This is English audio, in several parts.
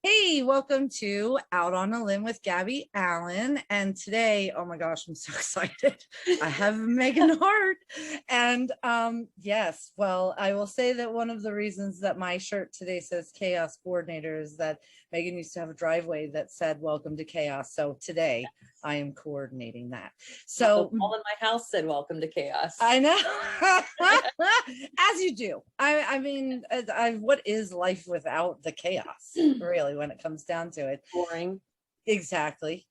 Hey, welcome to Out on a Limb with Gabby Allen. And today, oh my gosh, I'm so excited. I have Megan Hart. And yes, well, I will say that one of the reasons that my shirt today says Chaos Coordinator is that Megan used to have a driveway that said welcome to chaos. So today I am coordinating that. So the wall in my house said welcome to chaos. I know. As you do. I mean, what is life without the chaos, really, when it comes down to it? Boring. Exactly.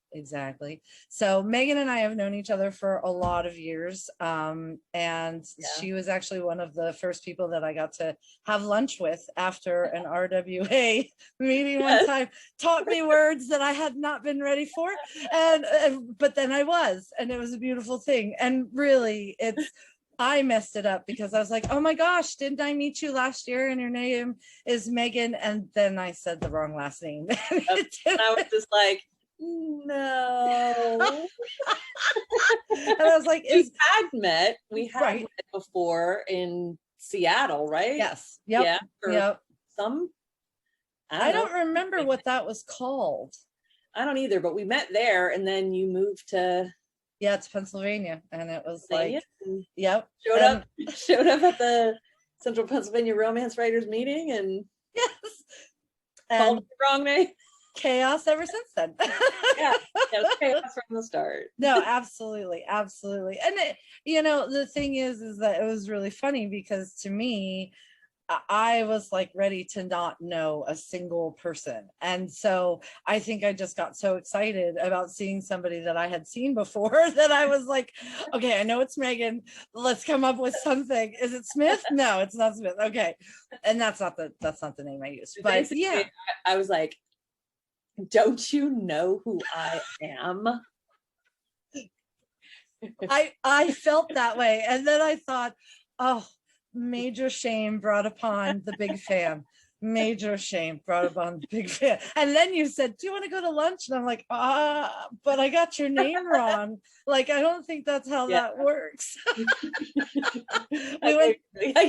So Megan and I have known each other for a lot of years. She was actually one of the first people that I got to have lunch with after an RWA meeting one time, taught me words that I had not been ready for. But then I was, and it was a beautiful thing. And really, I messed it up because I was like, oh my gosh, didn't I meet you last year and your name is Megan? And then I said the wrong last name. And I was just like, no. And I was like, we had met before in Seattle, right? Yes. Yep. Yeah. I don't remember what that was called. I don't either, but we met there and then you moved to it's Pennsylvania, and it was like, showed up at the Central Pennsylvania Romance Writers meeting and called it the wrong name. Chaos ever since then. It was chaos from the start. No, absolutely. And the thing is that it was really funny because to me, I was like ready to not know a single person. And so I think I just got so excited about seeing somebody that I had seen before that I was like, okay, I know it's Megan. Let's come up with something. Is it Smith? No, it's not Smith. Okay. And that's not the name I used. But basically, I was like, don't you know who I am? I felt that way. And then I thought, oh, major shame brought upon the big fan. Major shame brought upon the big fan. And then you said, do you want to go to lunch? And I'm like, but I got your name wrong. Like, I don't think that's how that works. I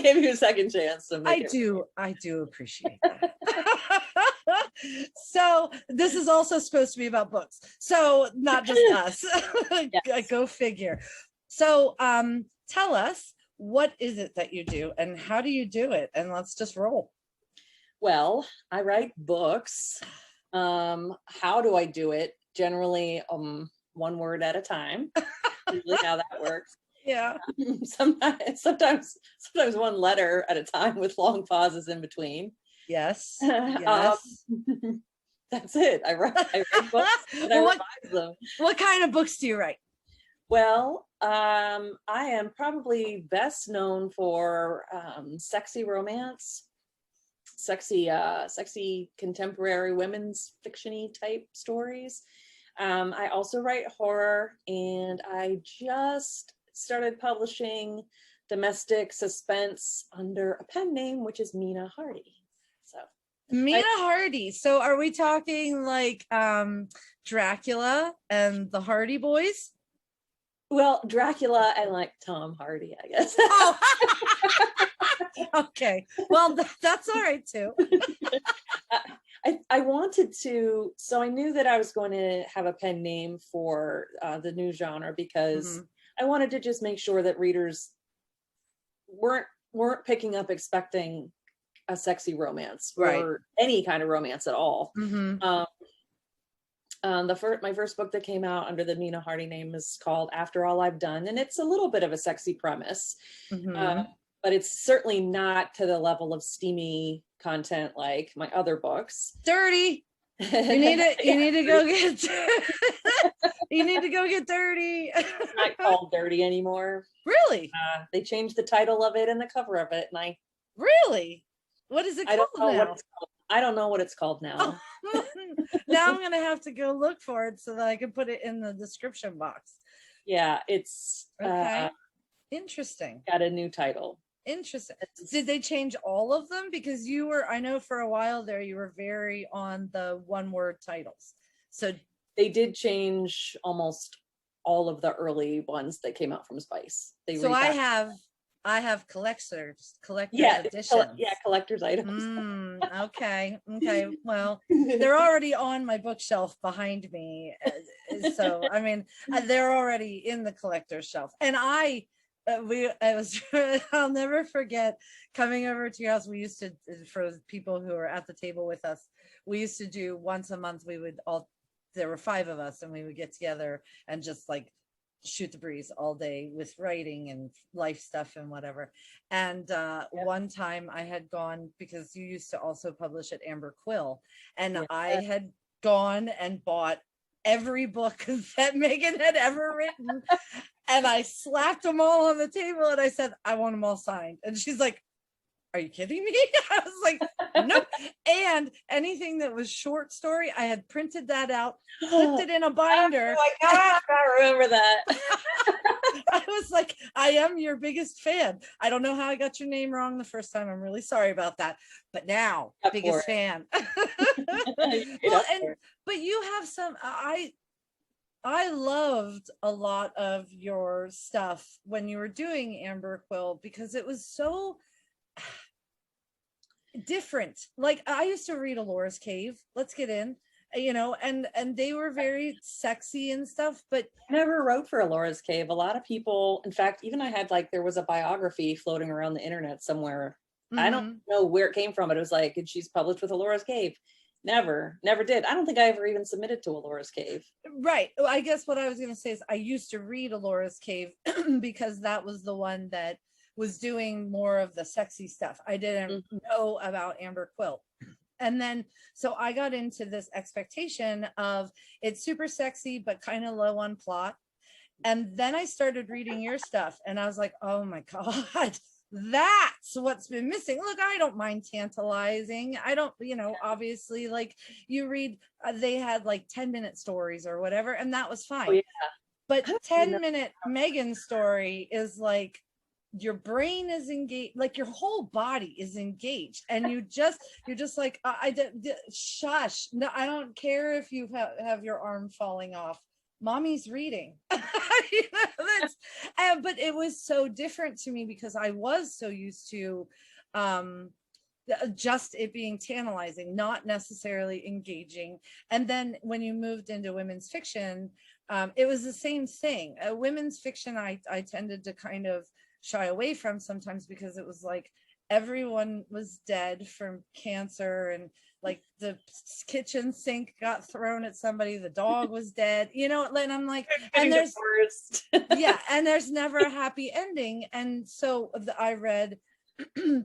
gave you a second chance to make I do appreciate that. So this is also supposed to be about books. So not just us. Go figure. So tell us, what is it that you do and how do you do it? And let's just roll. Well, I write books. How do I do it? Generally, one word at a time. Usually how that works. Yeah. Sometimes one letter at a time with long pauses in between. Yes. That's it. I write books and I revise them. What kind of books do you write? Well, I am probably best known for sexy romance, sexy contemporary women's fiction-y type stories. I also write horror, and I just started publishing domestic suspense under a pen name, which is Mina Hardy. Mina Hardy. So are we talking like Dracula and the Hardy Boys? Well, Dracula and like Tom Hardy, I guess. Oh. Okay. Well, that's all right too. I wanted to, so I knew that I was going to have a pen name for the new genre because I wanted to just make sure that readers weren't picking up expecting a sexy romance or any kind of romance at all. My first book that came out under the Mina Hardy name is called After All I've Done, and it's a little bit of a sexy premise, but it's certainly not to the level of steamy content like my other books. Dirty. You need to go get you need to go get dirty. It's not called Dirty anymore. Really? They changed the title of it and the cover of it, and really? What is it called now? I don't know what it's called now. Now I'm gonna have to go look for it so that I can put it in the description box. Yeah, it's okay. Interesting. Got a new title. Interesting. Did they change all of them? Because I know for a while there you were very on the one-word titles. So they did change almost all of the early ones that came out from Spice. I have I have collector's Yeah, editions. yeah, collector's items. Okay. Well, they're already on my bookshelf behind me. So, I mean, they're already in the collector's shelf. And I'll never forget coming over to your house. We used to, for people who were at the table with us, we used to do once a month, there were 5 of us, and we would get together and just like shoot the breeze all day with writing and life stuff and whatever. And one time I had gone, because you used to also publish at Quill, and I had gone and bought every book that Megan had ever written, and I slapped them all on the table and I said, I want them all signed. And she's like, are you kidding me? I was like, nope. And anything that was short story, I had printed that out, flipped it in a binder. Oh my gosh, I remember that. I was like, I am your biggest fan. I don't know how I got your name wrong the first time. I'm really sorry about that. But now, biggest fan. Well, but you have some, I loved a lot of your stuff when you were doing Quill, because it was so different. Like, I used to read Alora's Cave, let's get in, and they were very sexy and stuff, but I never wrote for Alora's Cave. A lot of people, in fact, even I had there was a biography floating around the internet somewhere. I don't know where it came from, but it was like, and she's published with Alora's Cave. Never did. I don't think I ever even submitted to Alora's Cave. Right. Well, I guess what I was going to say is I used to read Alora's Cave because that was the one that was doing more of the sexy stuff. I didn't know about Quill. And then, so I got into this expectation of it's super sexy, but kind of low on plot. And then I started reading your stuff and I was like, oh my God, that's what's been missing. Look, I don't mind tantalizing. I don't, obviously, like you read, they had like 10-minute stories or whatever, and that was fine. Oh, yeah. But 10-minute Megan story is like, your brain is engaged, like your whole body is engaged, and you're just like, shush, no, I don't care if you have your arm falling off, mommy's reading. But it was so different to me because I was so used to just it being tantalizing, not necessarily engaging. And then when you moved into women's fiction, it was the same thing. Women's fiction, I tended to kind of shy away from sometimes because it was like everyone was dead from cancer, and like the kitchen sink got thrown at somebody, the dog was dead, and I'm like, and there's and there's never a happy ending. And so I read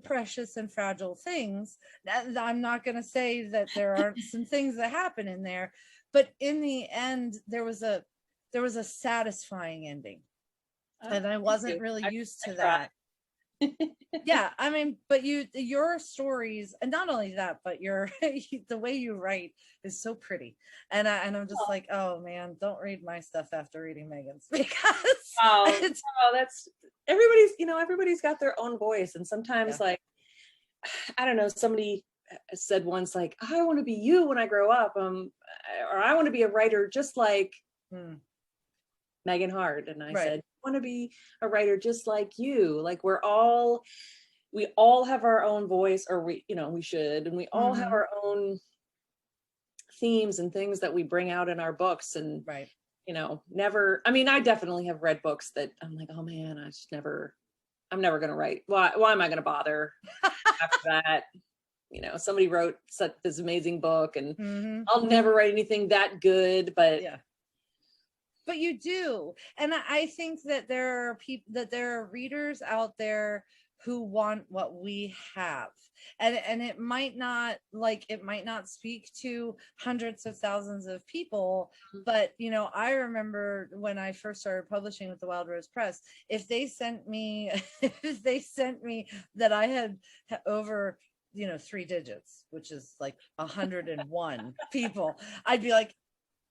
Precious and Fragile Things. I'm not going to say that there aren't some things that happen in there, but in the end there was a satisfying ending. And I wasn't really used to that. Yeah, I mean, but your stories, and not only that, but the way you write is so pretty. And I'm just like, oh man, don't read my stuff after reading Megan's, because that's everybody's got their own voice, and sometimes like, I don't know, somebody said once like, I want to be you when I grow up, or I want to be a writer just like Megan Hart, and I said, want to be a writer just like you. Like we all have our own voice, or we should, and we all have our own themes and things that we bring out in our books. And never, I mean, I definitely have read books that I'm like, oh man, I'm never gonna write. Why am I gonna bother after that? Somebody wrote this amazing book, and I'll never write anything that good, but But you do. And I think that there are readers out there who want what we have. And it might not speak to hundreds of thousands of people, but I remember when I first started publishing with the Wild Rose Press, if they sent me that I had over 3 digits, which is like 101 people, I'd be like,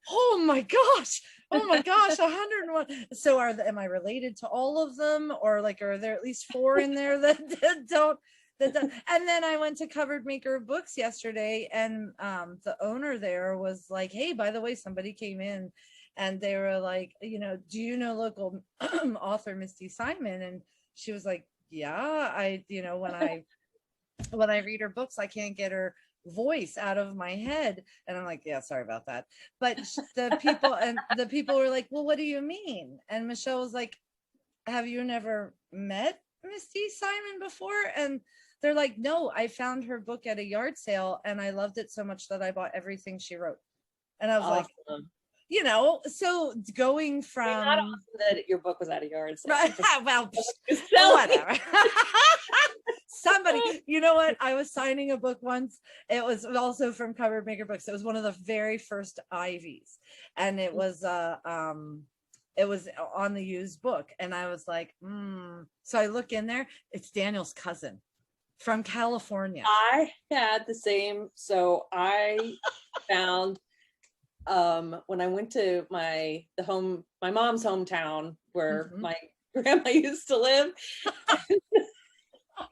oh my gosh, 101. So am I related to all of them, or like are there at least 4 in there that don't? And then I went to Covered Maker of Books yesterday, and the owner there was like, hey, by the way, somebody came in and they were like, do you know local author Misty Simon? And she was like, Yeah, when I read her books, I can't get her voice out of my head, and I'm like, yeah, sorry about that. But the people were like, well, what do you mean? And Michelle was like, have you never met Misty Simon before? And they're like, no, I found her book at a yard sale and I loved it so much that I bought everything she wrote. And I was like, so going from, not awesome that your book was at a yard sale. Right, well, whatever. Somebody, you know what? I was signing a book once. It was also from Cover Maker Books. It was one of the very first Ivies, and it was on the used book, and I was like, So I look in there. It's Daniel's cousin from California. I had the same. So I found when I went to my mom's hometown where my grandma used to live. Oh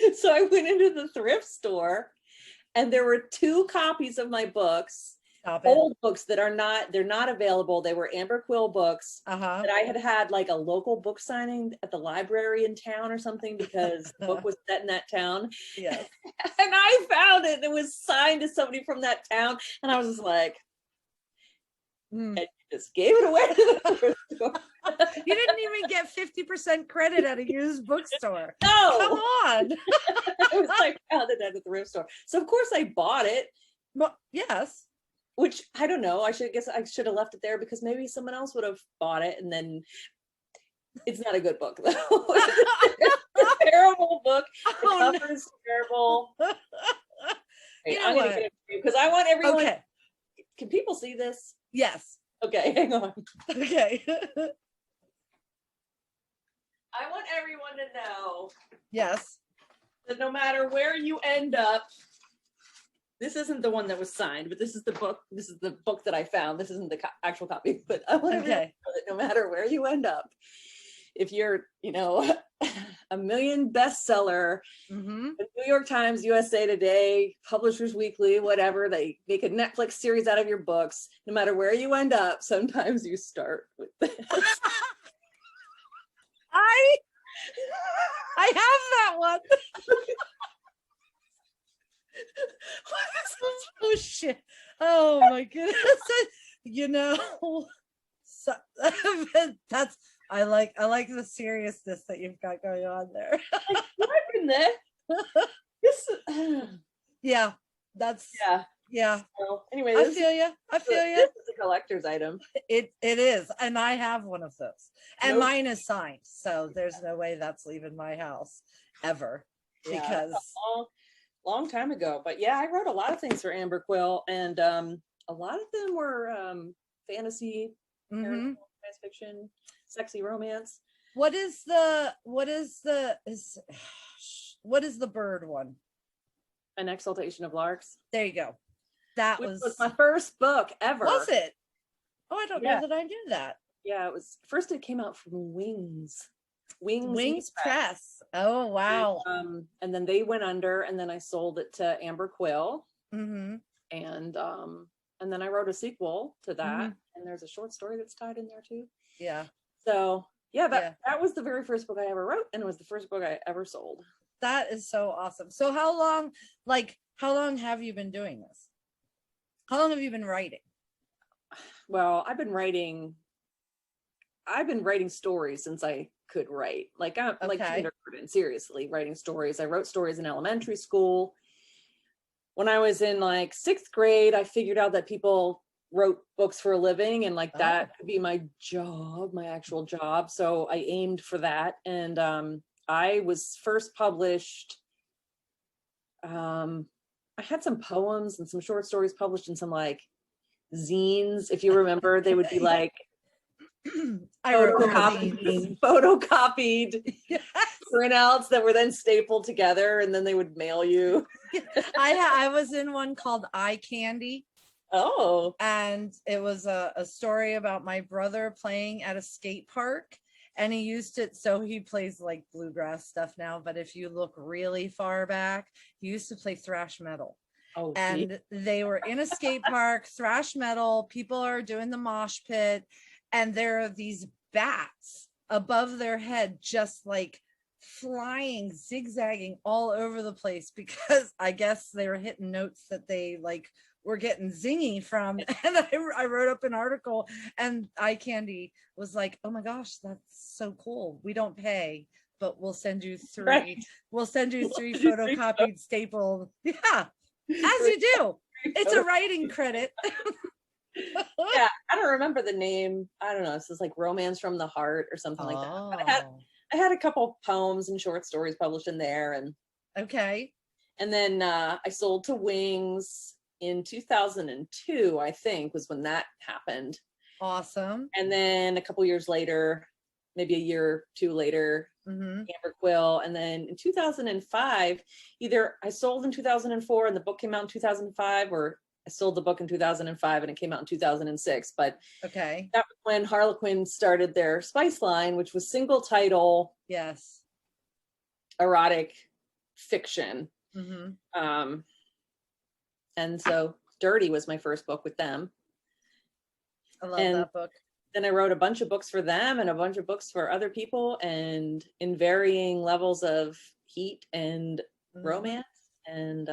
no. So I went into the thrift store and there were 2 copies of my books, old books that they're not available. They were Amber Quill books that I had like a local book signing at the library in town or something because the book was set in that town. Yes. And I found it. It was signed to somebody from that town. And I was just like, and you just gave it away to the thrift store. You didn't even get 50% credit at a used bookstore. No. Come on. It was like, I found it at the thrift store. So of course I bought it. Well, yes. Which I don't know. I should have left it there because maybe someone else would have bought it, and then it's not a good book though. It's a terrible book. The cover is terrible. Wait, I'm gonna get it because I want everyone. Okay. Can people see this? Yes. Okay, hang on. Okay. I want everyone to know. Yes. That no matter where you end up. This isn't the one that was signed, but this is the book. This is the book that I found. This isn't the actual copy, but I want to know that no matter where you end up, if you're, a million bestseller, the New York Times, USA Today, Publishers Weekly, whatever, they make a Netflix series out of your books. No matter where you end up, sometimes you start with this. I have that one. Oh shit. Oh my goodness. So, that's I like the seriousness that you've got going on there. What in there? This yeah, that's yeah. So, anyway, I feel you. This is a collector's item. It is, and I have one of those, and mine is signed, so there's no way that's leaving my house ever because long time ago. But yeah, I wrote a lot of things for Amber Quill, and a lot of them were fantasy, science fiction, sexy romance. What is the bird one? An Exaltation of Larks. There you go. That was was my first book ever. Was it? Oh, I don't know that I knew that. Yeah, it was. First it came out from Wings Press. Oh wow. And then they went under, and then I sold it to Amber Quill. And then I wrote a sequel to that, and there's a short story that's tied in there too. Yeah. So that was the very first book I ever wrote, and it was the first book I ever sold. That is so awesome. So how long have you been doing this? How long have you been writing? Well, I've been writing stories since I could write. Like kindergarten, seriously, writing stories. I wrote stories in elementary school. When I was in like 6th grade, I figured out that people wrote books for a living, and that could be my job, my actual job. So I aimed for that. And I was first published. I had some poems and some short stories published in some like zines. If you remember, they would be like photocopied printouts that were then stapled together, and then they would mail you. I was in one called Eye Candy. Oh. And it was a story about my brother playing at a skate park, and he used it, so he plays like bluegrass stuff now, but if you look really far back, he used to play thrash metal. Oh, and they were in a skate park, thrash metal, people are doing the mosh pit, and there are these bats above their head, just like flying, zigzagging all over the place, because I guess they were hitting notes that they like were getting zingy from. And I wrote up an article, and Eye Candy was like, oh my gosh, that's so cool. We don't pay, but we'll send you three. Right. We'll send you 3 photocopied stapled. Yeah, as you do. It's a writing credit. Yeah, I don't remember the name. I don't know. It's just like Romance from the Heart or something like that. But I had a couple poems and short stories published in there, and okay. And then I sold to Wings in 2002, I think, was when that happened. Awesome. And then a couple years later, maybe a year or two later, Amber Quill. And then in 2005, either I sold in 2004 and the book came out in 2005, or I sold the book in 2005 and it came out in 2006. But okay, that was when Harlequin started their Spice line, which was single title, yes, erotic fiction. And so Dirty was my first book with them. I love that book. Then I wrote a bunch of books for them and a bunch of books for other people, and in varying levels of heat and romance. And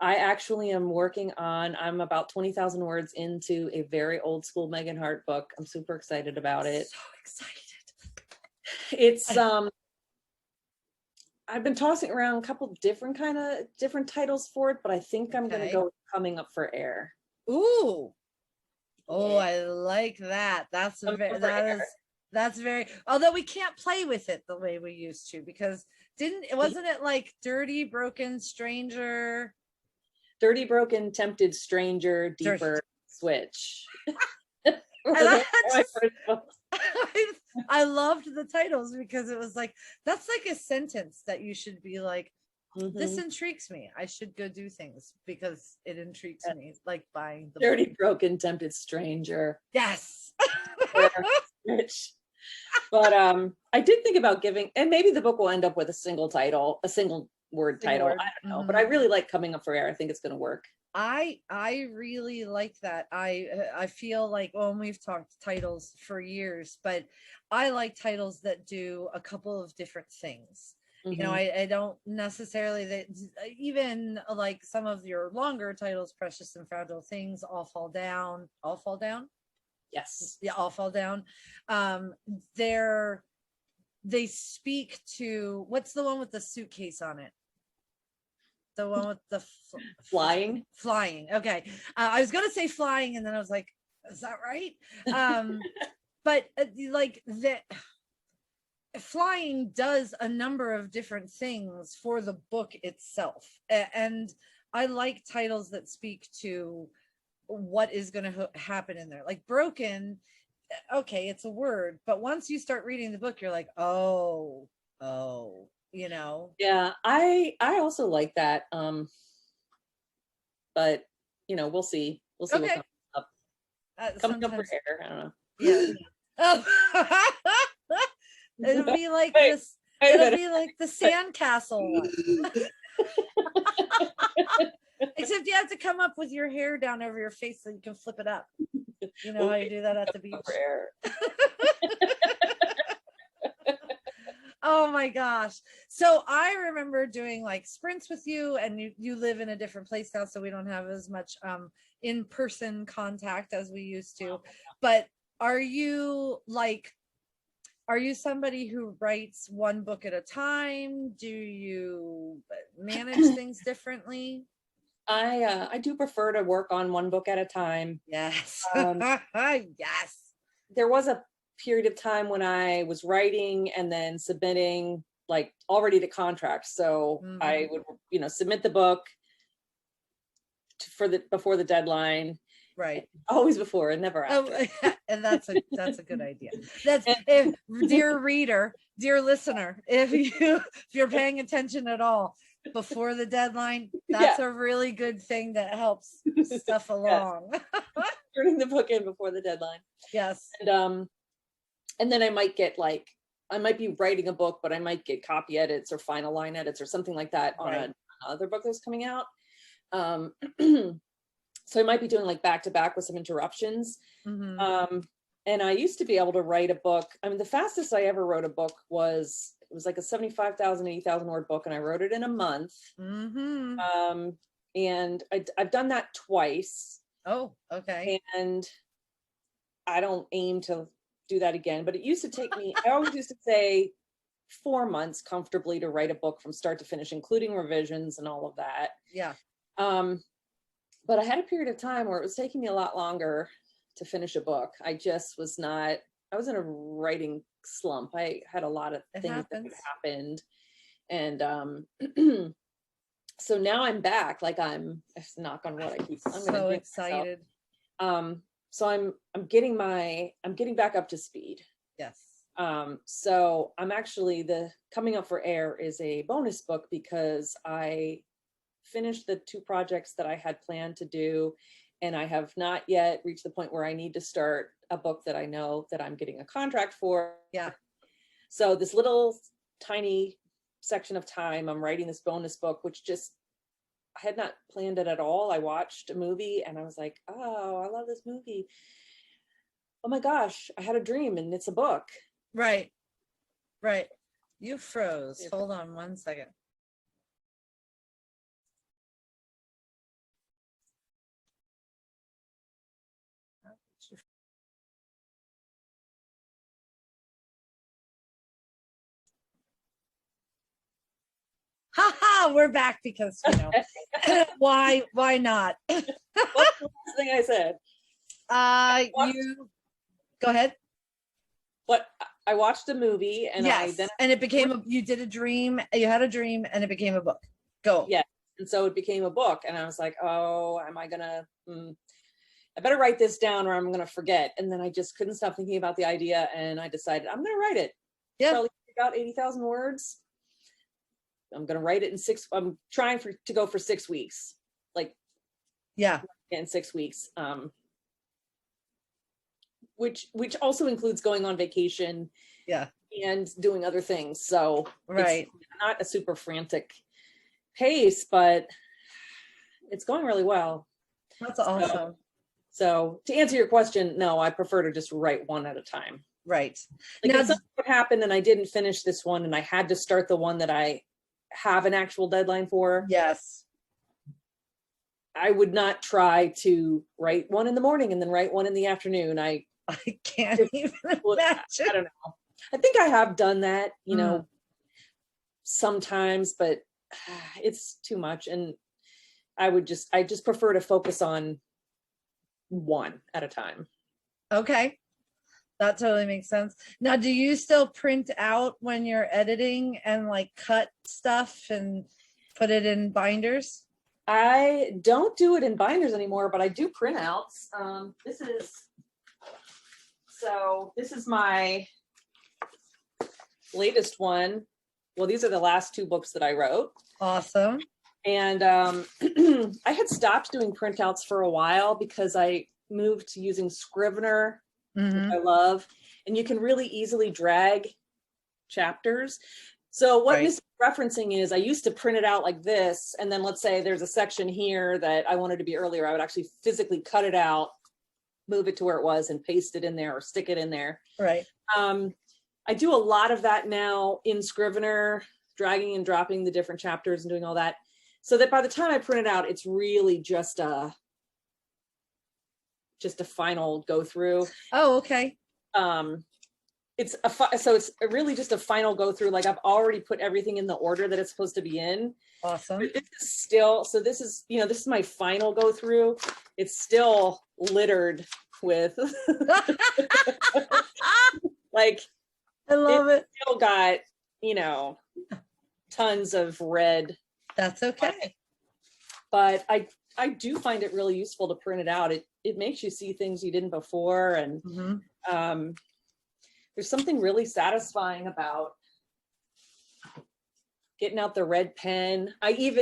I actually am working on, I'm about 20,000 words into a very old school Megan Hart book. I'm super excited about it. So excited. It's I've been tossing around a couple different titles for it, but I think I'm gonna go with Coming Up for Air. Ooh. Oh, yeah. I like that. That's very, although we can't play with it the way we used to, because wasn't it like Dirty, Broken, Stranger? Dirty, Broken, Tempted, Stranger, Deeper, Switch. I loved the titles, because it was like, that's like a sentence that you should be like, this intrigues me. I should go do things because it intrigues me, like buying the Dirty, book. Broken, Tempted, Stranger. Yes. But I did think about giving, and maybe the book will end up with a single word title. I don't know, but I really like Coming Up for Air. I think it's going to work. I really like that. I feel like, well, and we've talked titles for years, but I like titles that do a couple of different things. You know, I don't necessarily, that even like some of your longer titles, Precious and Fragile Things, All Fall Down. Yes. Yeah, All Fall Down. They speak to, what's the one with the suitcase on it? The one with the flying. Okay. I was going to say flying, and then I was like, is that right? But like that, flying does a number of different things for the book itself. And I like titles that speak to what is going to happen in there. Like Broken, okay, it's a word, but once you start reading the book, you're like, oh, you know. Yeah, I also like that. But you know, we'll see what comes up. Coming up for air, I don't know. Yeah. It'll be like this. It'll be like the sandcastle one. Except you have to come up with your hair down over your face so you can flip it up. You know how you do that at the beach? Oh my gosh. So I remember doing like sprints with you, and you live in a different place now, so we don't have as much in-person contact as we used to. But are you somebody who writes one book at a time? Do you manage things differently? I do prefer to work on one book at a time. Yes. Yes. There was a period of time when I was writing and then submitting, like already to contract. So I would, submit the book before the deadline. Right. Always before and never after. And that's a good idea. That's dear reader, dear listener, if you're paying attention at all, before the deadline, that's a really good thing that helps stuff along. Turning the book in before the deadline. Yes. And then I might be writing a book, but I might get copy edits or final line edits or something like that on another book that's coming out. So I might be doing like back to back with some interruptions. And I used to be able to write a book. I mean, the fastest I ever wrote a book was, it was like a 75,000, 80,000 word book, and I wrote it in a month. And I've done that twice. Oh, okay. And I don't aim to do that again, but it used to take me, I always used to say 4 months comfortably to write a book from start to finish, including revisions and all of that. Yeah. But I had a period of time where it was taking me a lot longer to finish a book. I just was not, I was in a writing slump. I had a lot of things that happened. And so now I'm back, like I'm, knock on wood, I'm so excited. So I'm getting back up to speed. Yes. So I'm actually, the coming up for air is a bonus book because I finished the 2 projects that I had planned to do, and I have not yet reached the point where I need to start a book that I know that I'm getting a contract for. Yeah. So this little tiny section of time, I'm writing this bonus book, which just, I had not planned it at all. I watched a movie and I was like, oh, I love this movie. Oh my gosh, I had a dream and it's a book. Right. Right. You froze. Hold on 1 second. Haha, we're back because, you know, why not? What's the last thing I said? You go ahead. What, I watched a movie and yes, and it became you did a dream, you had a dream and it became a book. Go. Yeah. And so it became a book and I was like, oh, am I gonna, I better write this down or I'm gonna forget. And then I just couldn't stop thinking about the idea and I decided I'm gonna write it. Yeah. Probably about 80,000 words. I'm gonna write it in 6, I'm trying to go for 6 weeks. Like, yeah, in 6 weeks. Which also includes going on vacation. Yeah. And doing other things. So right. It's not a super frantic pace, but it's going really well. That's awesome. So to answer your question, no, I prefer to just write one at a time. Right. Like now, if something would happen and I didn't finish this one and I had to start the one that I have an actual deadline for. Yes. I would not try to write one in the morning and then write one in the afternoon. I can't even imagine. I don't know. I think I have done that, you know, sometimes, but it's too much. And I just prefer to focus on one at a time. Okay. That totally makes sense. Now, do you still print out when you're editing and like cut stuff and put it in binders? I don't do it in binders anymore, but I do printouts. This is my latest one. Well, these are the last 2 books that I wrote. Awesome. And I had stopped doing printouts for a while because I moved to using Scrivener, which I love, and you can really easily drag chapters. So what this is referencing is I used to print it out like this, and then let's say there's a section here that I wanted to be earlier, I would actually physically cut it out, move it to where it was and paste it in there or stick it in there. Right. I do a lot of that now in Scrivener, dragging and dropping the different chapters and doing all that, so that by the time I print it out, it's really just a final go through. Oh, okay. So it's really just a final go through. Like I've already put everything in the order that it's supposed to be in. Awesome. But it's still, so this is, you know, this is my final go through. It's still littered with like, I love it. Still got, you know, tons of red. That's okay. But I do find it really useful to print it out. It makes you see things you didn't before. And there's something really satisfying about getting out the red pen. I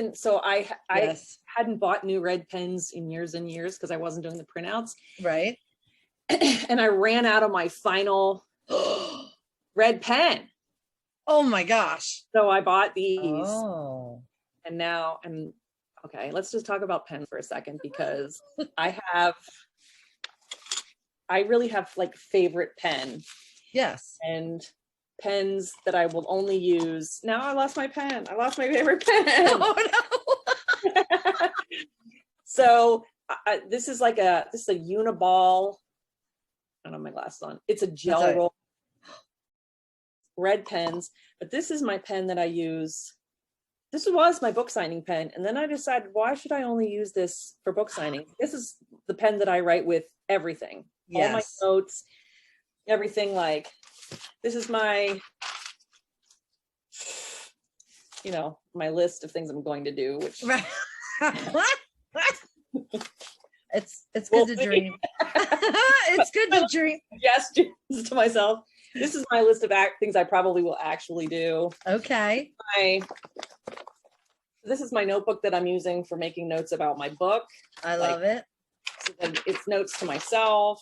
hadn't bought new red pens in years and years because I wasn't doing the printouts. Right. And I ran out of my final red pen. Oh my gosh. So I bought these. Oh. And now okay, let's just talk about pens for a second, because I I really have like favorite pen. Yes. And pens that I will only use. Now I lost my pen. I lost my favorite pen. Oh no. So this is a Uniball. I don't have my glasses on. It's a gel roll. Red pens, but this is my pen that I use. This was my book signing pen, and then I decided, why should I only use this for book signing? This is the pen that I write with everything. Yes. All my notes, everything. Like, this is my, my list of things I'm going to do, which right. It's good to dream. It's good to dream. Yes, to myself. This is my list of things I probably will actually do. Okay. This is my notebook that I'm using for making notes about my book. I love it. So it's notes to myself.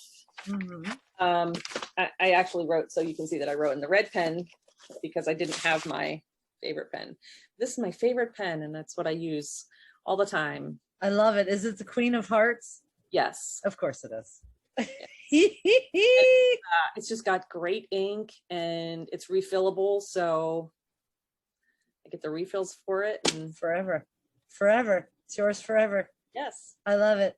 I actually wrote, so you can see that I wrote in the red pen because I didn't have my favorite pen. This is my favorite pen, and that's what I use all the time. I love it. Is it the Queen of Hearts? Yes. Of course it is. It's just got great ink, and it's refillable, so I get the refills for it. And forever. It's yours forever. Yes. I love it.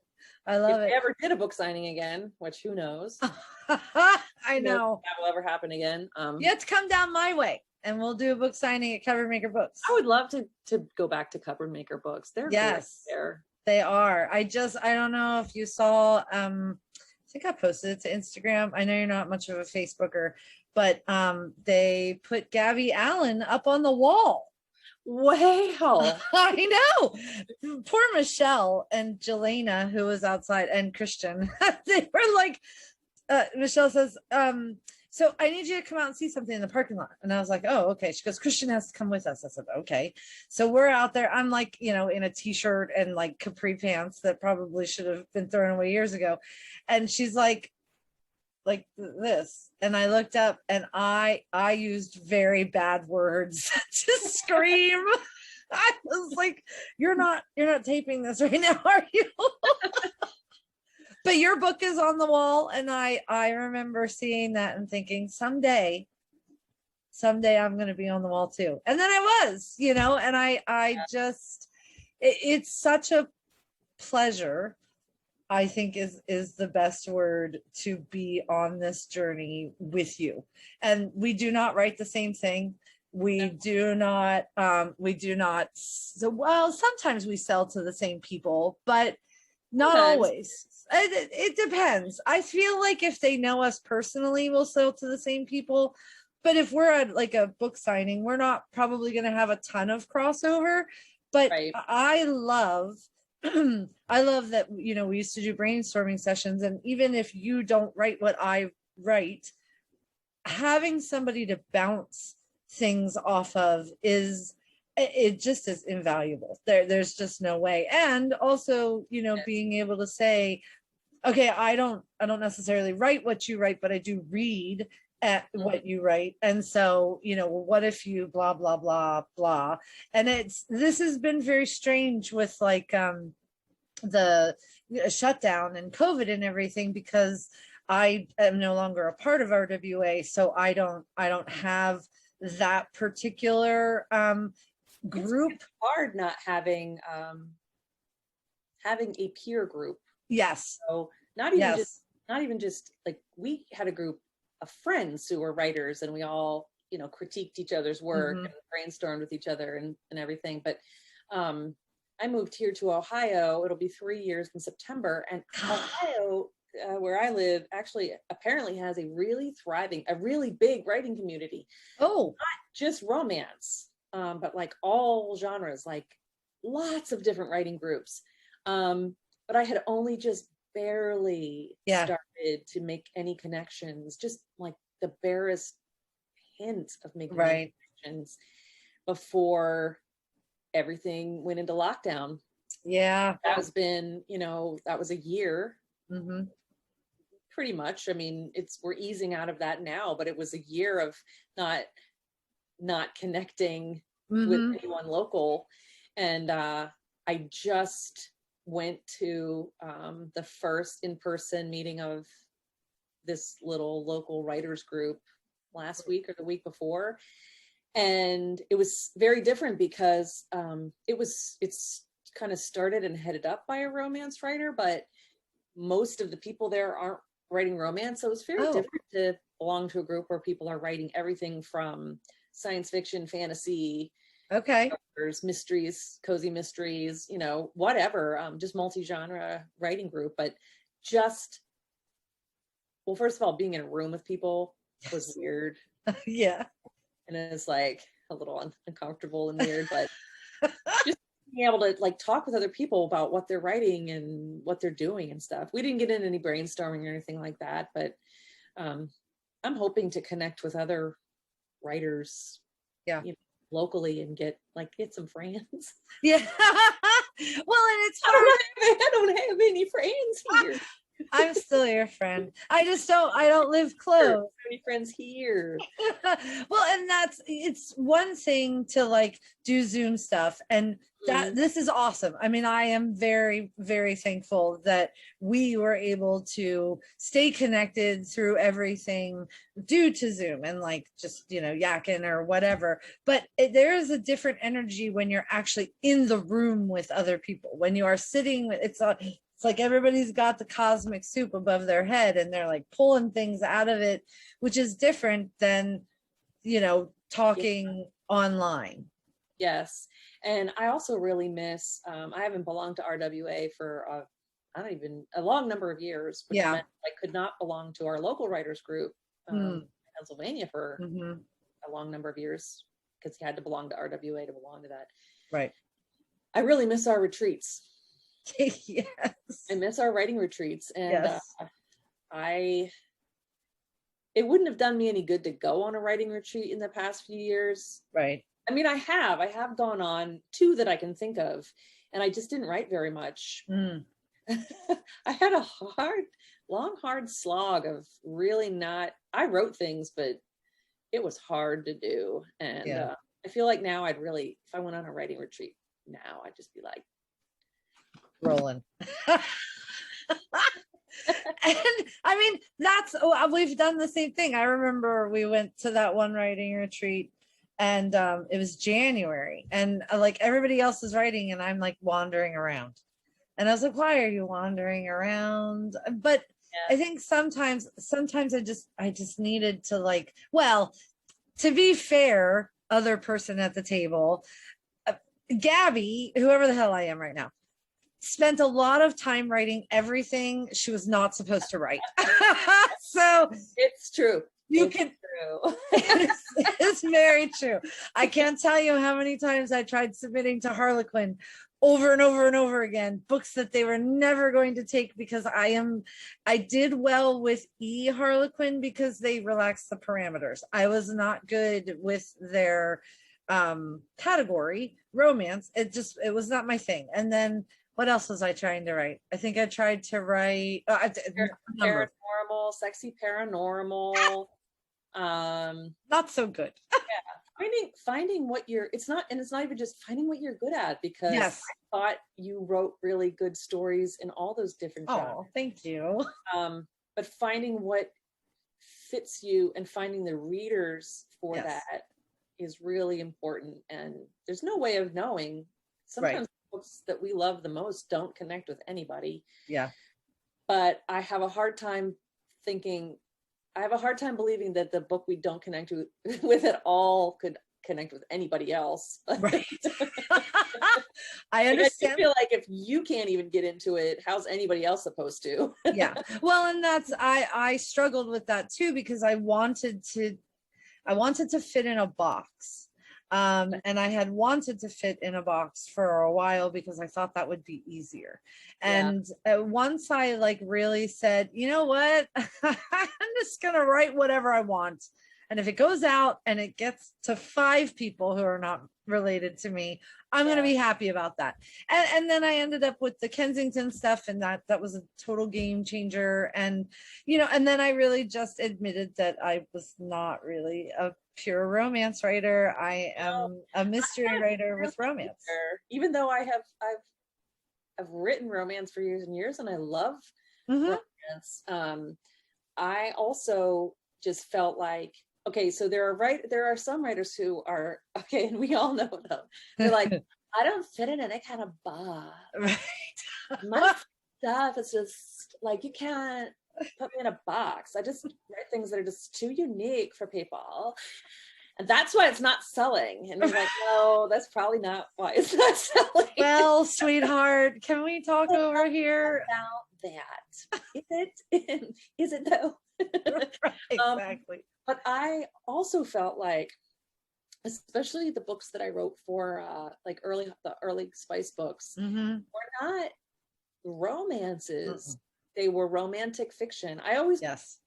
I love it. If I ever did a book signing again, which who knows? I know. That will ever happen again. You have to come down my way, and we'll do a book signing at Cupboard Maker Books. I would love to go back to Cupboard Maker Books. They're great there. They are. I don't know if you saw, I think I posted it to Instagram. I know you're not much of a Facebooker, but they put Gabby Allen up on the wall. Wow. I know. Poor Michelle and Jelena, who was outside, and Christian. They were like, Michelle says, so I need you to come out and see something in the parking lot. And I was like, oh, okay. She goes, Christian has to come with us. I said, okay. So we're out there. I'm like, in a t-shirt and like capri pants that probably should have been thrown away years ago. And she's like this. And I looked up, and I used very bad words to scream. I was like, you're not taping this right now, are you? But your book is on the wall, and I remember seeing that and thinking, someday I'm going to be on the wall too. And then I was, and I just, it's such a pleasure, I think is the best word, to be on this journey with you. And we do not write the same thing. We do not, sometimes we sell to the same people, but not always. It depends. I feel like if they know us personally, we'll sell to the same people. But if we're at like a book signing, we're not probably going to have a ton of crossover. But I love that, we used to do brainstorming sessions. And even if you don't write what I write, having somebody to bounce things off of it just is invaluable. There's just no way. And also, being able to say, okay, I don't necessarily write what you write, but I do read at what you write. And so, what if you blah, blah, blah, blah. And this has been very strange with like the shutdown and COVID and everything, because I am no longer a part of RWA. So I don't have that particular group. It's hard not having a peer group. Yes. So not even just like, we had a group of friends who were writers, and we all critiqued each other's work and brainstormed with each other and everything. But I moved here to Ohio. It'll be 3 years in September, and Ohio, where I live, actually apparently has a really big writing community. Oh, not just romance. But like all genres, like lots of different writing groups. But I had only just barely started to make any connections, just like the barest hint of making connections before everything went into lockdown. Yeah. That was a year. Pretty much. I mean, we're easing out of that now, but it was a year of not connecting with anyone local. And I just went to the first in-person meeting of this little local writers group last week or the week before. And it was very different because it's kind of started and headed up by a romance writer, but most of the people there aren't writing romance. So it's very different to belong to a group where people are writing everything from science fiction, fantasy, mysteries, cozy mysteries, you know, whatever, just multi-genre writing group. But just, well, first of all, being in a room with people was weird. Yeah. And it's like a little uncomfortable and weird, but just being able to like talk with other people about what they're writing and what they're doing and stuff. We didn't get into any brainstorming or anything like that, but I'm hoping to connect with other writers, you know, locally and get some friends. Yeah. Well, and it's hard. I don't have any friends here. I'm still your friend. I don't live close. Any friends here? Well, and it's one thing to like do Zoom stuff, and that this is awesome. I mean, I am very, very thankful that we were able to stay connected through everything due to Zoom and like just, you know, yakking or whatever. But there is a different energy when you're actually in the room with other people. When you are sitting, it's like everybody's got the cosmic soup above their head and they're like pulling things out of it, which is different than, you know, talking online. Yes. And I also really miss, I haven't belonged to RWA for a long number of years, which meant I could not belong to our local writers group in Pennsylvania for a long number of years because you had to belong to RWA to belong to that. Right. I really miss our retreats. Yes. I miss our writing retreats, and it wouldn't have done me any good to go on a writing retreat in the past few years. Right. I mean, I have gone on 2 that I can think of, and I just didn't write very much. I had a long, hard slog of really I wrote things, but it was hard to do. And I feel like now if I went on a writing retreat now, I'd just be like, rolling. And I mean, we've done the same thing. I remember we went to that one writing retreat and it was January and like everybody else is writing and I'm like wandering around and I was like, why are you wandering around? But I think sometimes I just needed to like, well, to be fair, other person at the table, Gabby, whoever the hell I am right now, spent a lot of time writing everything she was not supposed to write. So it's true. It's very true. I can't tell you how many times I tried submitting to Harlequin over and over and over again, books that they were never going to take because I did well with Harlequin because they relaxed the parameters. I was not good with their category, romance. It was not my thing. And then what else was I trying to write? I think I tried to write paranormal, sexy paranormal. Not so good. Finding what it's not even just finding what you're good at, because I thought you wrote really good stories in all those different genres. Oh, thank you. But finding what fits you and finding the readers for that is really important. And there's no way of knowing. Sometimes books that we love the most don't connect with anybody. Yeah. But I have a hard time believing that the book we don't connect with at all could connect with anybody else. Right. I understand. I feel like if you can't even get into it, how's anybody else supposed to? Yeah. Well, and I struggled with that too, because I wanted to fit in a box. And I had wanted to fit in a box for a while because I thought that would be easier. And once I like really said, you know what, I'm just going to write whatever I want. And if it goes out and it gets to 5 people who are not related to me, I'm going to be happy about that. And then I ended up with the Kensington stuff, and that was a total game changer. And, you know, and then I really just admitted that I was not really a pure romance writer. I am a mystery writer with romance. Even though I've written romance for years and years, and I love romance. I also just felt like, okay, so there are some writers who are, okay, and we all know them. They're like, I don't fit in any kind of box. Right. My stuff is just like, you can't put me in a box. I just write things that are just too unique for people. And that's why it's not selling. And you're like, no, that's probably not why it's not selling. Well, sweetheart, can we talk over here about that? Is it though? Right, exactly. But I also felt like, especially the books that I wrote for like the early Spice books, were not romances. They were romantic fiction. I always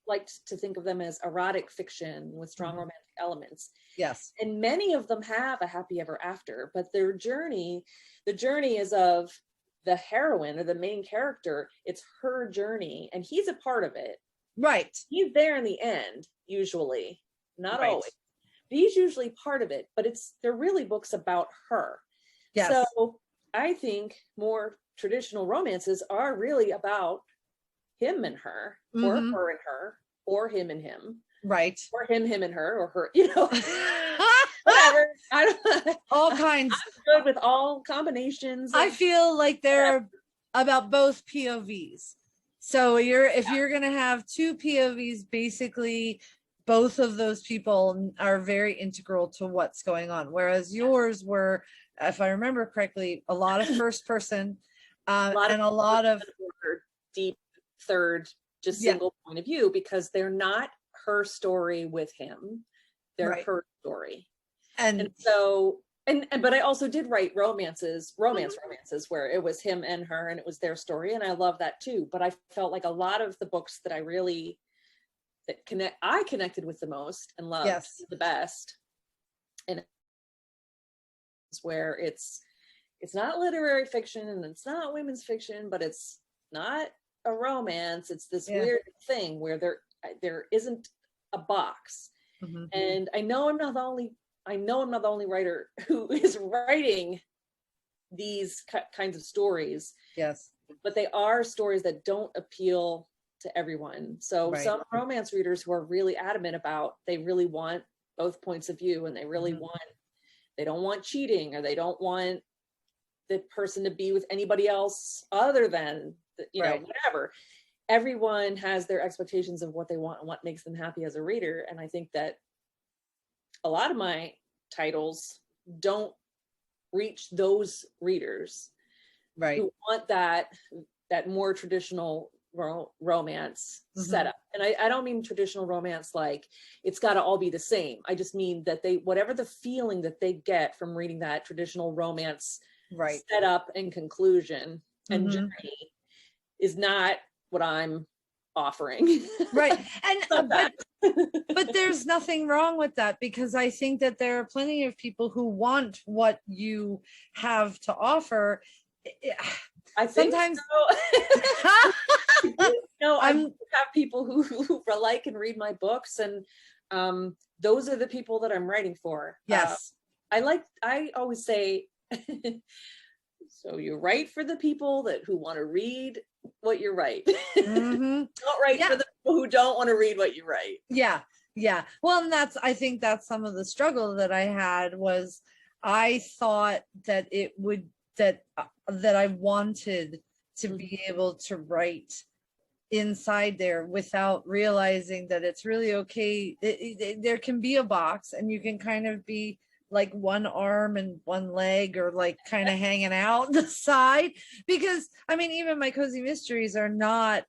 liked to think of them as erotic fiction with strong romantic elements. Yes. And many of them have a happy ever after, but the journey is of the heroine or the main character. It's her journey, and he's a part of it. Right. He's there in the end, usually, not always. But he's usually part of it, but they're really books about her. Yes. So I think more traditional romances are really about him and her, or her and her, or him and him. Right. Or him and her, or her, whatever. I don't, all kinds. I'm good with all combinations. I feel like they're about both POVs. So if you're going to have two POVs, basically both of those people are very integral to what's going on. Whereas yours were, if I remember correctly, a lot of first person and a lot of deep third, just single point of view, because they're not her story with him. They're her story. And so, but I also did write romances where it was him and her and it was their story. And I love that too. But I felt like a lot of the books that I connected with the most and loved the best. And it's where it's not literary fiction and it's not women's fiction, but it's not a romance. It's this weird thing where there isn't a box. And I know I'm not the only writer who is writing these kinds of stories. Yes. But they are stories that don't appeal to everyone. So some romance readers who are really adamant about, they really want both points of view, and they really they don't want cheating, or they don't want the person to be with anybody else other than, whatever. Everyone has their expectations of what they want and what makes them happy as a reader. And I think that a lot of my titles don't reach those readers who want that more traditional romance setup. And I don't mean traditional romance like it's got to all be the same. I just mean that whatever the feeling that they get from reading that traditional romance setup and conclusion and journey is not what I'm offering. Right. And but there's nothing wrong with that, because I think that there are plenty of people who want what you have to offer. I think sometimes no, I have people who like and read my books, and those are the people that I'm writing for. Yes. I always say so you write for the people who want to read what you write. Don't write for the people who don't want to read what you write. Yeah. Well, and I think that's some of the struggle that I had was I thought that that I wanted to be able to write inside there without realizing that it's really okay. There can be a box and you can kind of be like one arm and one leg, or like kind of hanging out the side, because I mean, even my cozy mysteries they're not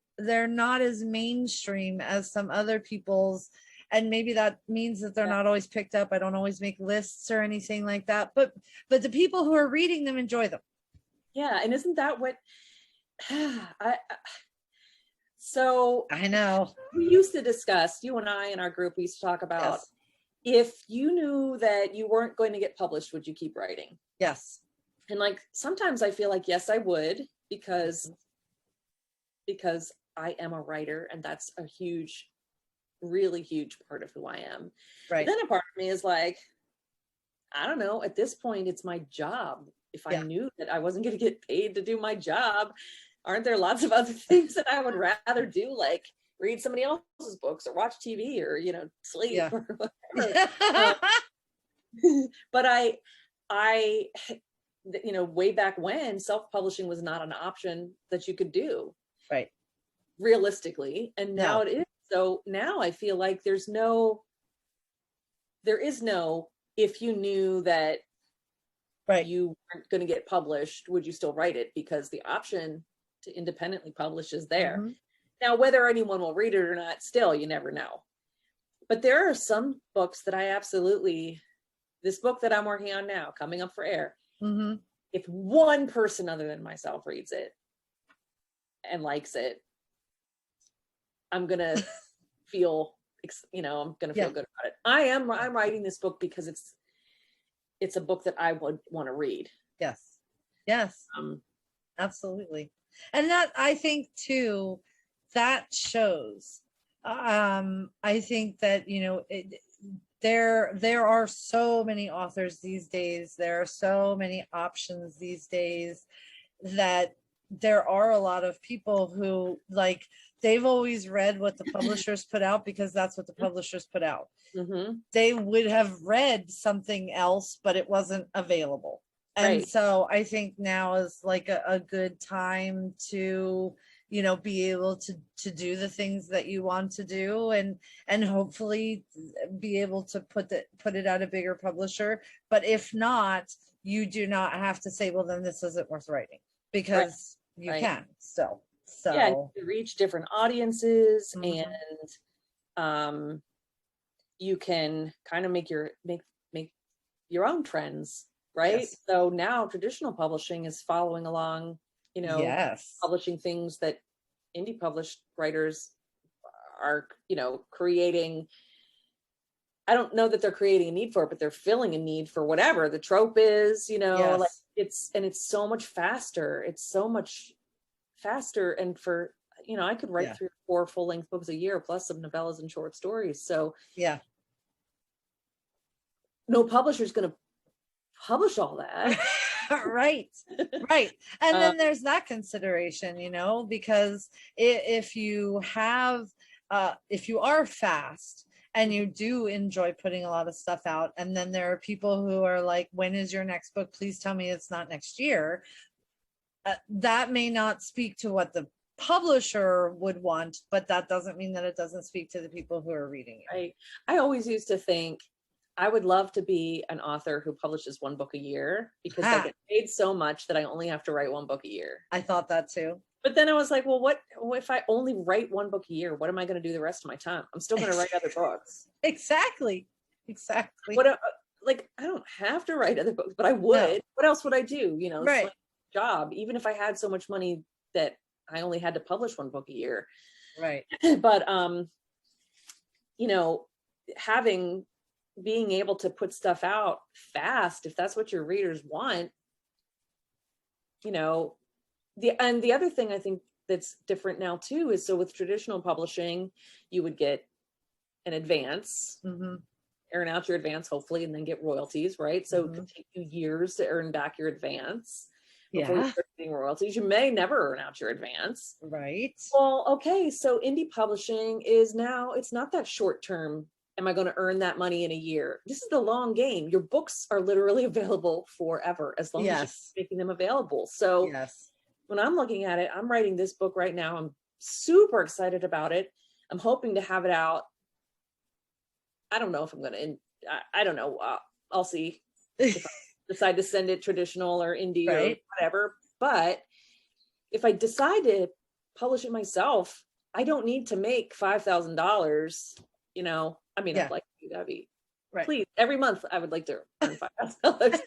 as mainstream as some other people's, and maybe that means that they're not always picked up. I don't always make lists or anything like that, but the people who are reading them enjoy them. Yeah. And isn't that what so I know we used to discuss, you and I in our group, we used to talk about if you knew that you weren't going to get published, would you keep writing? Yes. And like, sometimes I feel like, yes, I would, because I am a writer, and that's a huge, really huge part of who I am. Right. But then a part of me is like, I don't know, at this point, it's my job. If I knew that I wasn't going to get paid to do my job, aren't there lots of other things that I would rather do? Like read somebody else's books or watch TV or, sleep or whatever. But way back when, self-publishing was not an option that you could do. Right. Realistically. And now it is. So now I feel like there is no, if you knew that you weren't going to get published, would you still write it? Because the option to independently publish is there. Mm-hmm. Now, whether anyone will read it or not, still, you never know. But there are some books that this book that I'm working on now, coming up for air, mm-hmm. if one person other than myself reads it and likes it, I'm going to feel, I'm going to feel good about it. I'm writing this book because it's a book that I would want to read. Yes. Absolutely. And that, I think too, that shows, I think that, there are so many authors these days. There are so many options these days that there are a lot of people who they've always read what the publishers put out because that's what the publishers put out. Mm-hmm. They would have read something else, but it wasn't available. And so I think now is a good time to, be able to do the things that you want to do and hopefully be able to put it at a bigger publisher. But if not, you do not have to say, well, then this isn't worth writing, because you can still. So you reach different audiences, mm-hmm. and you can kind of make your own trends. Right. Yes. So now traditional publishing is following along, publishing things that indie published writers are, creating. I don't know that they're creating a need for it, but they're filling a need for whatever the trope is, yes. It's so much faster. It's so much faster. And for, I could write 3 or 4 full-length books a year, plus some novellas and short stories. So no publisher's going to publish all that. right. And then there's that consideration, because if you are fast and you do enjoy putting a lot of stuff out, and then there are people who are like, when is your next book? Please tell me it's not next year. That may not speak to what the publisher would want, but that doesn't mean that it doesn't speak to the people who are reading it. Right. I always used to think I would love to be an author who publishes 1 book a year, because I get paid so much that I only have to write 1 book a year. I thought that too. But then I was like, well, what if I only write 1 book a year? What am I going to do the rest of my time? I'm still going to write other books. Exactly. I don't have to write other books, but I would. No. What else would I do? Right. It's my job, even if I had so much money that I only had to publish 1 book a year. Right. But, being able to put stuff out fast, if that's what your readers want, the other thing I think that's different now too is, so with traditional publishing, you would get an advance, mm-hmm. earn out your advance, hopefully, and then get royalties, right? So mm-hmm. it could take you years to earn back your advance. Before you start getting royalties. You may never earn out your advance. Right. Well, okay. So indie publishing is now, it's not that short term. Am I going to earn that money in a year? This is the long game. Your books are literally available forever, as long as you're making them available. So when I'm looking at it, I'm writing this book right now. I'm super excited about it. I'm hoping to have it out. I don't know if I'm going to, I don't know. I'll see if I decide to send it traditional or indie or whatever. But if I decide to publish it myself, I don't need to make $5,000, I'd like to do that. Please, every month I would like to earn $5,000.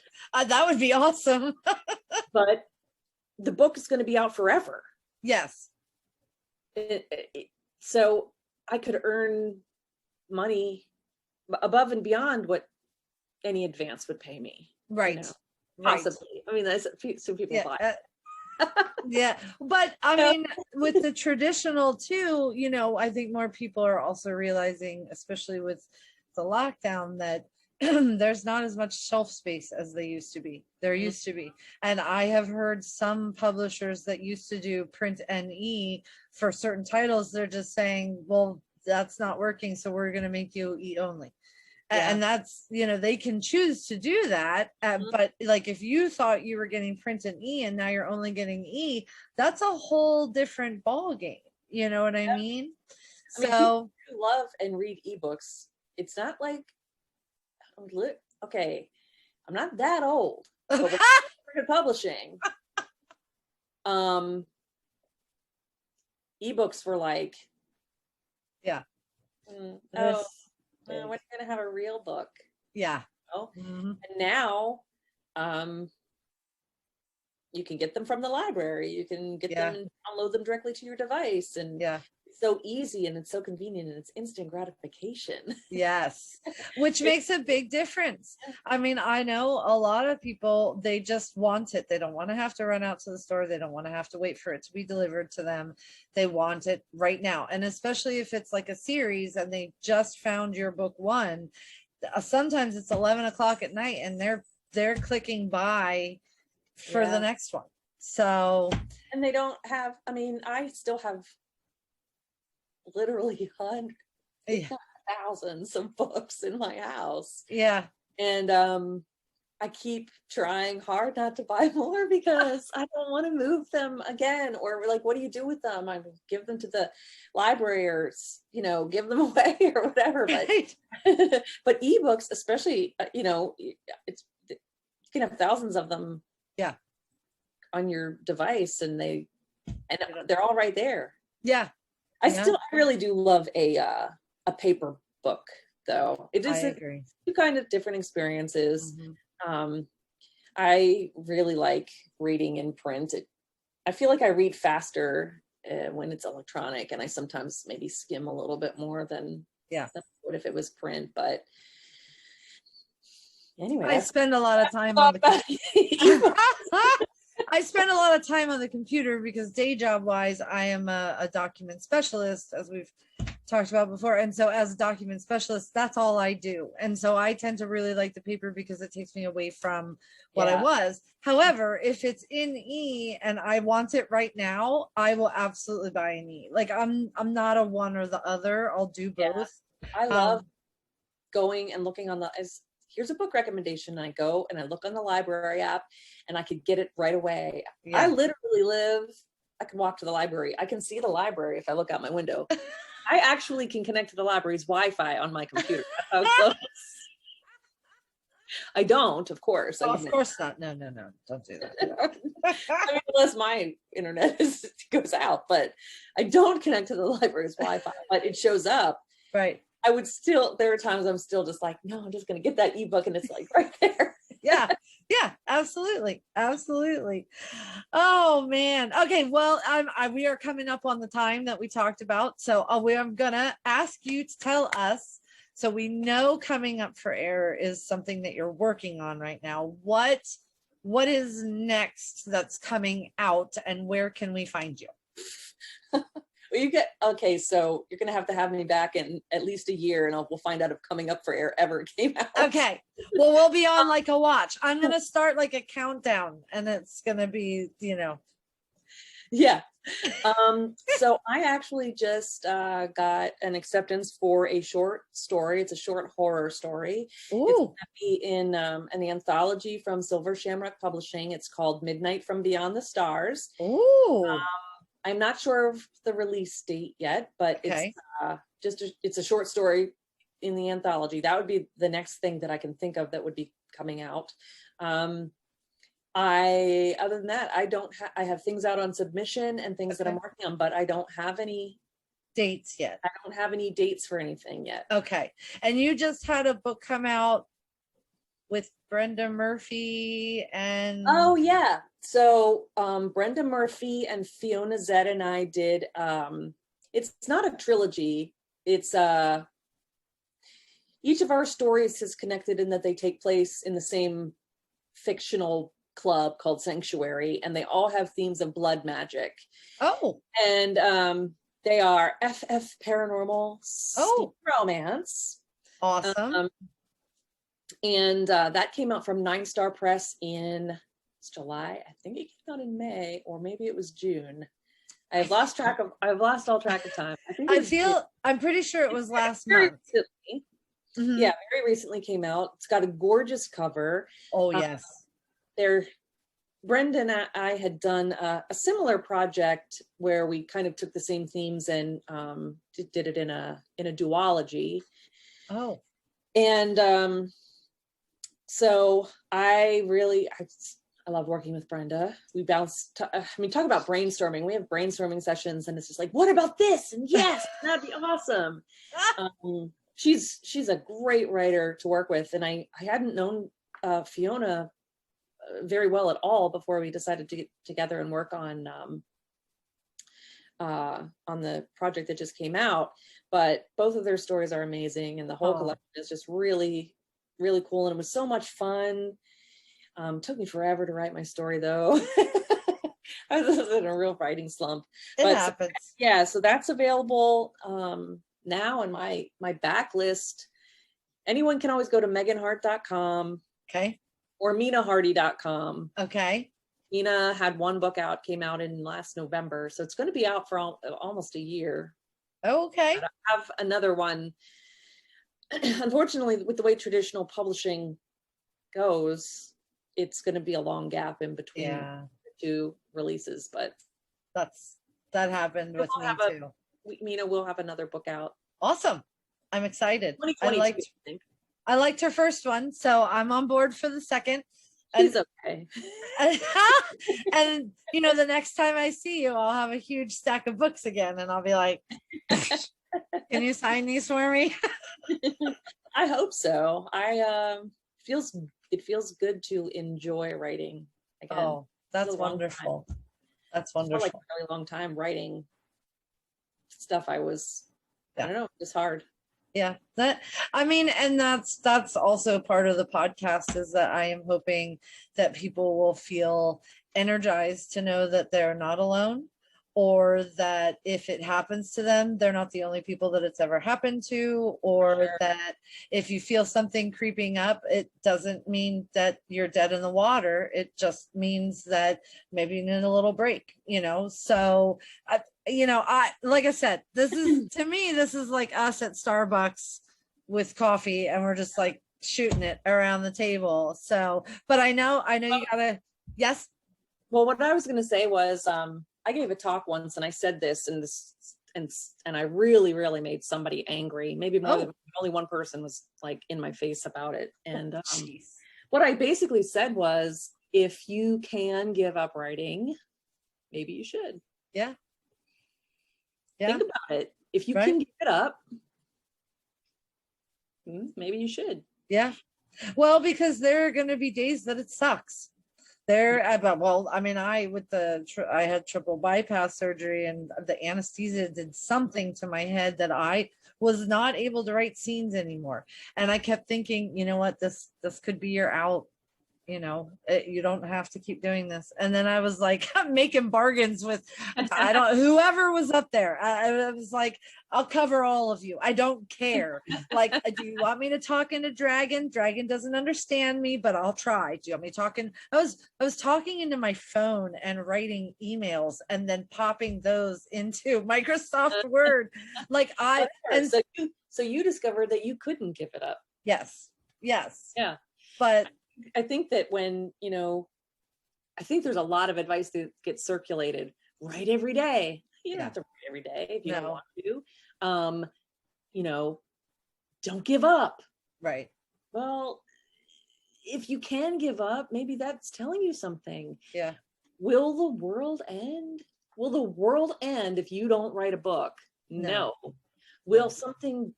That would be awesome. But the book is going to be out forever. Yes. So I could earn money above and beyond what any advance would pay me. Right. Possibly. I mean, that's some people buy. Yeah. But I mean, with the traditional too, I think more people are also realizing, especially with the lockdown, that there's not as much shelf space as they used to be. There used to be. And I have heard some publishers that used to do print and for certain titles, they're just saying, well, that's not working, so we're going to make you only. Yeah. And that's, they can choose to do that. But like, if you thought you were getting print and and now you're only getting that's a whole different ball game. You know what I mean? I mean, people who love and read ebooks. It's not like, okay, I'm not that old, but with publishing, ebooks were like, when are you gonna have a real book? Yeah. And now you can get them from the library, you can get them and download them directly to your device, and it's so easy and it's so convenient and it's instant gratification. Yes, which makes a big difference. I mean, I know a lot of people, they just want it. They don't want to have to run out to the store. They don't want to have to wait for it to be delivered to them. They want it right now. And especially if it's like a series and they just found your book one, sometimes it's 11 o'clock at night and they're clicking buy for the next one. So, and they don't have, I mean, I still have literally hundreds, thousands of books in my house. Yeah. And I keep trying hard not to buy more because I don't want to move them again. Or like, what do you do with them? I give them to the library or, give them away or whatever. But, but ebooks, especially, you can have thousands of them on your device and they're all right there. Yeah. I really do love a paper book, though. It is two kind of different experiences. I really like reading in print. I feel like I read faster when it's electronic, and I sometimes maybe skim a little bit more than I would if it was print. But anyway, I spend a lot of time on the I spend a lot of time on the computer because day job wise, I am a document specialist, as we've talked about before. And so as a document specialist, that's all I do. And so I tend to really like the paper because it takes me away from what I was. However, if it's in and I want it right now, I will absolutely buy an Like I'm not a one or the other. I'll do both. I love going and looking on here's a book recommendation. I go and I look on the library app and I could get it right away. I literally I can walk to the library. I can see the library if I look out my window. I actually can connect to the library's Wi-Fi on my computer. That's how close. I don't, of course. Oh, of course not. No. Don't do that. I mean, unless my internet goes out, but I don't connect to the library's Wi-Fi, but it shows up. Right. There are times I'm still just like, no, I'm just going to get that ebook and it's like right there. Yeah, absolutely. Oh man. Okay. Well, we are coming up on the time that we talked about. So I'm going to ask you to tell us, so we know coming up for air is something that you're working on right now. What is next that's coming out and where can we find you? Well, so you're going to have me back in at least a year and we'll find out if Coming Up for Air ever came out. Okay. Well, we'll be on like a watch. I'm going to start like a countdown and it's going to be, Yeah. So I actually just got an acceptance for a short story. It's a short horror story. Ooh. It's going to be in the anthology from Silver Shamrock Publishing. It's called Midnight from Beyond the Stars. Ooh. I'm not sure of the release date yet, but it's a short story in the anthology. That would be the next thing that I can think of that would be coming out. Other than that, I have things out on submission and things that I'm working on, but I don't have any dates yet. I don't have any dates for anything yet. Okay. And you just had a book come out with Brenda Murphy and so Brenda Murphy and Fiona Zed and I did it's not a trilogy, it's each of our stories is connected in that they take place in the same fictional club called Sanctuary, and they all have themes of blood magic. And they are FF paranormal, romance. Awesome. And that came out from 9 Star Press in July. I think it came out in May, or maybe it was June. I've lost all track of time. I'm pretty sure it was last very month. recently. Yeah, very recently came out. It's got a gorgeous cover. Oh, yes. Brenda and I had done a similar project where we kind of took the same themes and did it in a duology. Oh. And so I love working with Brenda. We talk about brainstorming. We have brainstorming sessions, and it's just like, what about this? And yes, that'd be awesome. She's a great writer to work with, and I hadn't known Fiona very well at all before we decided to get together and work on the project that just came out. But both of their stories are amazing, and the whole collection is just really, really cool, and it was so much fun. Took me forever to write my story, though. I was in a real writing slump. It happens. So that's available now in my backlist. Anyone can always go to meganhart.com. Okay. Or minahardy.com. Okay. Mina had one book out, came out in last November, so it's going to be out for almost a year. Okay. But I have another one. Unfortunately, with the way traditional publishing goes, it's going to be a long gap in between the two releases, but that happened with me too. Mina will have another book out. Awesome. I'm excited. I I liked her first one, so I'm on board for the second. She's okay. And the next time I see you, I'll have a huge stack of books again, and I'll be like, can you sign these for me? I hope so. It feels good to enjoy writing again. Oh, that's wonderful. That's wonderful. Like a really long time writing stuff. I don't know, it's hard. Yeah, and that's also part of the podcast, is that I am hoping that people will feel energized to know that they're not alone, or that if it happens to them, they're not the only people that it's ever happened to, or that if you feel something creeping up, it doesn't mean that you're dead in the water. It just means that maybe you need a little break, so like I said, this is like us at Starbucks with coffee, and we're just like shooting it around the table. So, but I know you gotta, yes. Well, what I was going to say was, I gave a talk once, and I said this, and I really, really made somebody angry. Maybe only one person was like in my face about it. And what I basically said was, if you can give up writing, maybe you should. Yeah. Think about it. If you can give it up, maybe you should. Yeah. Well, because there are going to be days that it sucks. I had triple bypass surgery, and the anesthesia did something to my head that I was not able to write scenes anymore. And I kept thinking, you know what, this could be your out. You don't have to keep doing this. And then I was like, I'm making bargains with whoever was up there. I was like, I'll cover all of you. I don't care. Like, do you want me to talk into Dragon? Dragon doesn't understand me, but I'll try. Do you want me talking? I was talking into my phone and writing emails and then popping those into Microsoft Word. Like so you discovered that you couldn't give it up. Yes. Yeah. But I think that I think there's a lot of advice that gets circulated. Write every day. You don't have to write every day if you don't want to. Don't give up. Right. Well, if you can give up, maybe that's telling you something. Yeah. Will the world end? Will the world end if you don't write a book? No. Will something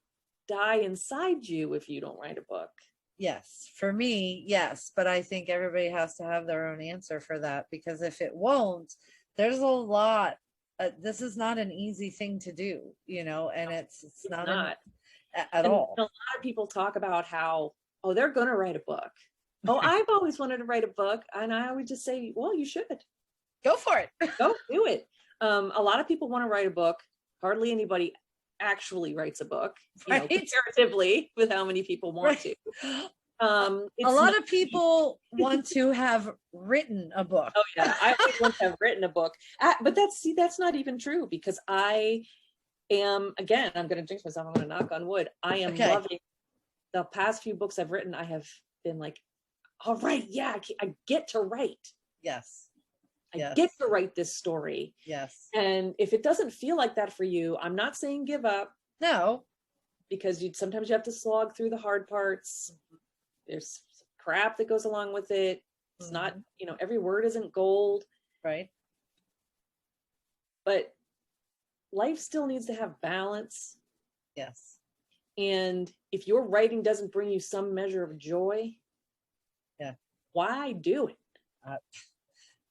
die inside you if you don't write a book? Yes, for me, yes, but I think everybody has to have their own answer for that, because if it won't, there's a lot. This is not an easy thing to do, and it's not at all. A lot of people talk about how, they're going to write a book. I've always wanted to write a book, and I would just say, well, you should go for it. Go do it. A lot of people want to write a book. Hardly anybody actually writes a book, comparatively with how many people want to. A lot of people want to have written a book. Oh yeah, I would want to have written a book, but that's not even true, because I am, again, I'm going to jinx myself, I'm going to knock on wood, I am loving the past few books I've written. I have been like, all right, yeah, I get to write. Yes. I get to write this story. Yes. And if it doesn't feel like that for you, I'm not saying give up. No. Because sometimes you have to slog through the hard parts. There's crap that goes along with it. It's not, every word isn't gold. Right. But life still needs to have balance. Yes. And if your writing doesn't bring you some measure of joy, why do it?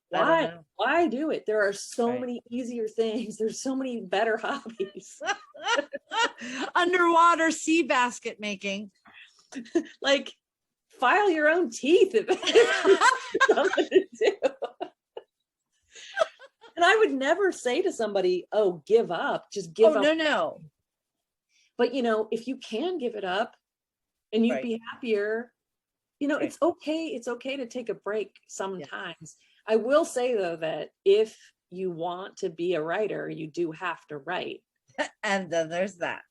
Why do it? There are so many easier things. There's so many better hobbies. Underwater sea basket making. Like, file your own teeth if something to do. And I would never say to somebody, oh, give up. Just give up. No. But, if you can give it up and you'd be happier, it's okay. It's okay to take a break sometimes. Yeah. I will say, though, that if you want to be a writer, you do have to write. And then there's that.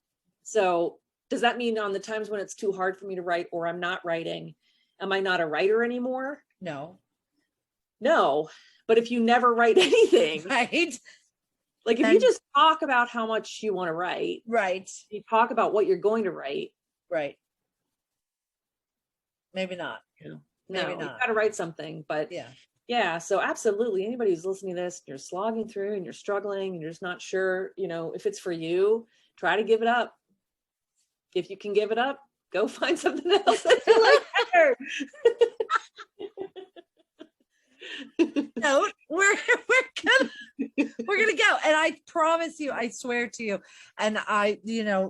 So does that mean on the times when it's too hard for me to write or I'm not writing, am I not a writer anymore? No. But if you never write anything, right? Like if you just talk about how much you want to write, right? You talk about what you're going to write, right? Maybe not. No, you got to write something. But yeah. So absolutely, anybody who's listening to this, you're slogging through and you're struggling and you're just not sure, if it's for you, try to give it up. If you can give it up, go find something else that you like better. No, we're gonna go, and I promise you, I swear to you, and I,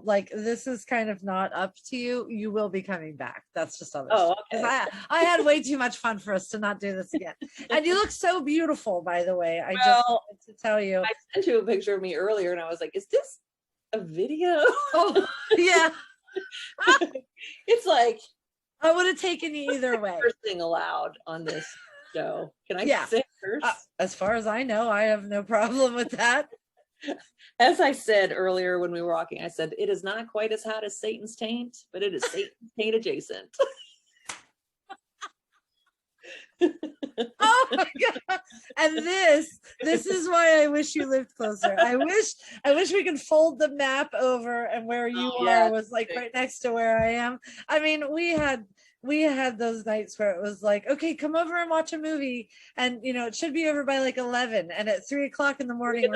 like, this is kind of not up to you. You will be coming back. That's just other stuff. Okay. I had way too much fun for us to not do this again. And you look so beautiful, by the way. I just wanted to tell you. I sent you a picture of me earlier, and I was like, "Is this a video?" Oh, yeah. It's like I would have taken you either way. Cursing allowed on this show. Can I say curse? As far as I know, I have no problem with that. As I said earlier when we were walking, I said it is not quite as hot as Satan's taint, but it is Satan's taint adjacent. Oh my god! And this is why I wish you lived closer. I wish we could fold the map over, and where you are was like right next to where I am. I mean, we had those nights where it was like, okay, come over and watch a movie, and it should be over by like 11, and at 3:00 in the morning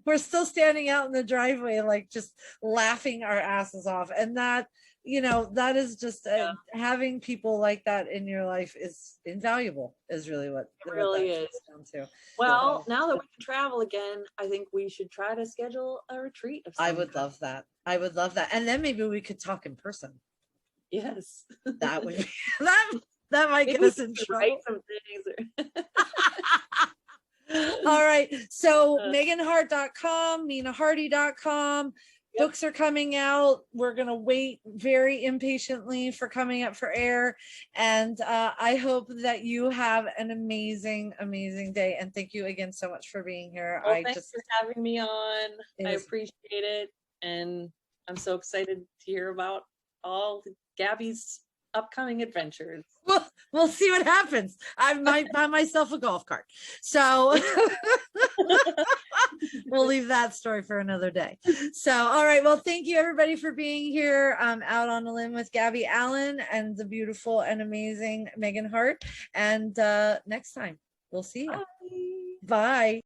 we're still standing out in the driveway, like just laughing our asses off. And that that is just having people like that in your life is invaluable, is really what it really is down to. Well, now that we can travel again, I think we should try to schedule a retreat of some I would love that. And then maybe we could talk in person. Yes. That would be that might get us in trouble. Write some things. All right. So meganhart.com, minahardy.com. Yep. Books are coming out. We're going to wait very impatiently for coming up for air. And I hope that you have an amazing, amazing day. And thank you again so much for being here. Well, thanks for having me on. I appreciate it. And I'm so excited to hear about all Gabby's upcoming adventures. Well, we'll see what happens. I might buy myself a golf cart. So we'll leave that story for another day. So, all right. Well, thank you everybody for being here. Out on a limb with Gabby Allen and the beautiful and amazing Megan Hart. And next time we'll see you. Bye. Bye.